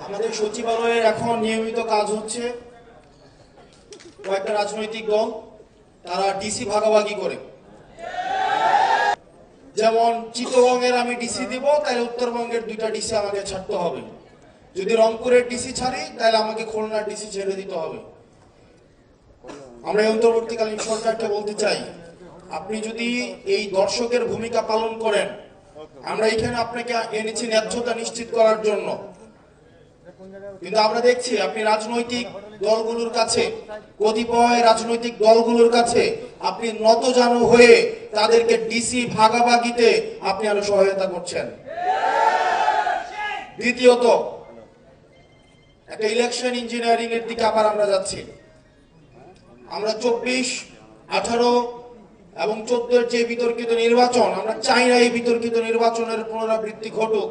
আমাদের সচিবালয়ের এখন নিয়মিত কাজ হচ্ছে কয়েকটা রাজনৈতিক দল তারা ডিসি ভাগাভাগি করে। যেমন চিত্তগঙ্গের আমি ডিসি দিব, তাহলে উত্তরবঙ্গের দুইটা ডিসি আমাকে ছাড়তে হবে। যদি রংপুরের ডিসি ছাড়ি তাহলে আমাকে খুলনার ডিসি ছেড়ে দিতে হবে। আমরা এই অন্তর্বর্তীকালীন সরকারকে বলতে চাই, আপনি যদি এই দর্শকের ভূমিকা পালন করেন, আমরা এখানে আপনাকে এনেছি ন্যায্যতা নিশ্চিত করার জন্য, কিন্তু আমরা দেখছি আপনি রাজনৈতিক দলগুলোর কাছে, কতিপয় রাজনৈতিক দলগুলোর কাছে আপনি নতজানু হয়ে তাদেরকে ডিসি ভাগাভাগিতে আপনি আরো সহায়তা করছেন। দ্বিতীয়ত, একটা ইলেকশন ইঞ্জিনিয়ারিং এর দিকে আবার আমরা যাচ্ছি। আমরা 24, 18 এবং 14 যে বিতর্কিত নির্বাচন, আমরা চাই না এই বিতর্কিত নির্বাচনের পুনরাবৃত্তি ঘটুক,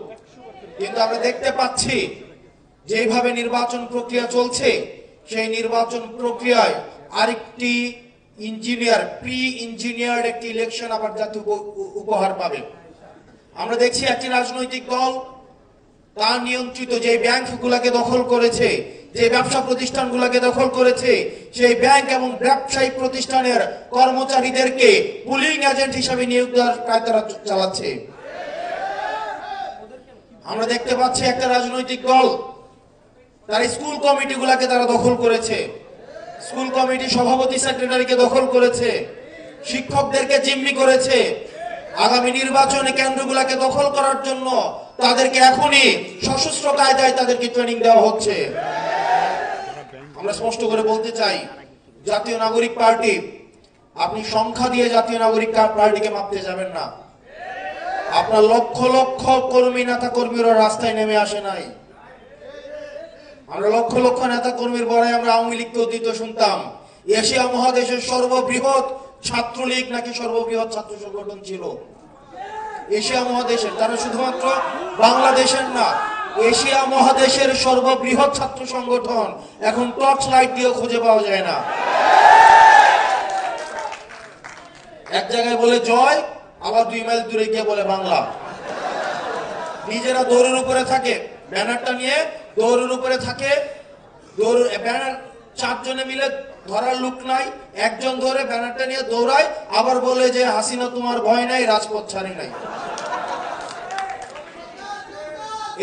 কিন্তু আমরা দেখতে পাচ্ছি যেভাবে নির্বাচন প্রক্রিয়া চলছে, সেই নির্বাচন প্রক্রিয়ায় আরেকটি প্রি ইঞ্জিনিয়ার্ড একটি ইলেকশন আবার জাতীয় উপহার পাবে। আমরা দেখছি একটি রাজনৈতিক দল তার নিয়ন্ত্রিত যে ব্যাংকগুলোকে দখল করেছে, যে ব্যবসা প্রতিষ্ঠানগুলোকে দখল করেছে, সেই ব্যাংক এবং ব্যবসায়িক প্রতিষ্ঠানের কর্মচারীদেরকে পুলিং এজেন্ট হিসেবে নিয়োগ দেওয়ার কাজ তারা চালাচ্ছে। আমরা দেখতে পাচ্ছি একটা রাজনৈতিক দল তার স্কুল কমিটিগুলোকে তারা দখল করেছে, স্কুল কমিটি সভাপতি সেক্রেটারিকে দখল করেছে, শিক্ষকদেরকে জিম্মি করেছে। আগামী নির্বাচনে কেন্দ্রগুলোকে দখল করার জন্য তাদেরকে এখনই সশস্ত্র কায়দায় তাদেরকে ট্রেনিং দেওয়া হচ্ছে। আমরা স্পষ্ট করে বলতে চাই, জাতীয় নাগরিক পার্টি, আপনি সংখ্যা দিয়ে জাতীয় নাগরিক পার্টিকে মাপতে যাবেন না। আপনার লক্ষ লক্ষ কর্মী নেতা কর্মীরা রাস্তায় নেমে আসে নাই। আমরা লক্ষ লক্ষ নেতা কর্মীর বড় আমরা আওয়ামী লীগকে অতীত শুনতাম এশিয়া মহাদেশের সর্ববৃহৎ ছাত্রলীগ নাকি সর্ববৃহৎ ছাত্র সংগঠন ছিল এশিয়া মহাদেশের। তারা শুধুমাত্র বাংলাদেশের না, এশিয়া মহাদেশের সর্ববৃহৎ ছাত্র সংগঠন এখন টর্চ লাইট দিয়ে খুঁজে পাওয়া যায় না। এক জায়গায় বলে জয়, আবার 2 মাইল দূরে গিয়ে বলে বাংলা। নিজেরা দৌড়ের উপরে থাকে, ব্যানারটা নিয়ে দৌড়ের উপরে থাকে, ব্যানার 4 জনে মিলে ধরার লোক নাই, একজন ধরে ব্যানারটা নিয়ে দৌড়ায়, আবার বলে যে হাসিনা তোমার ভয় নাই, রাজপথ ছাড়ি নাই।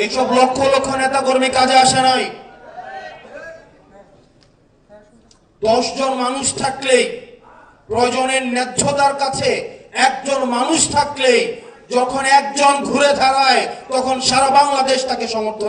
এইসব লক্ষ লক্ষ নেতা কর্মী কাজে আসে নাই। 10 জন মানুষ থাকলেই, প্রয়োজনের ন্যায্যতার কাছে একজন মানুষ থাকলেই, যখন একজন ঘুরে দাঁড়ায় তখন সারা বাংলাদেশ তাকে সমর্থন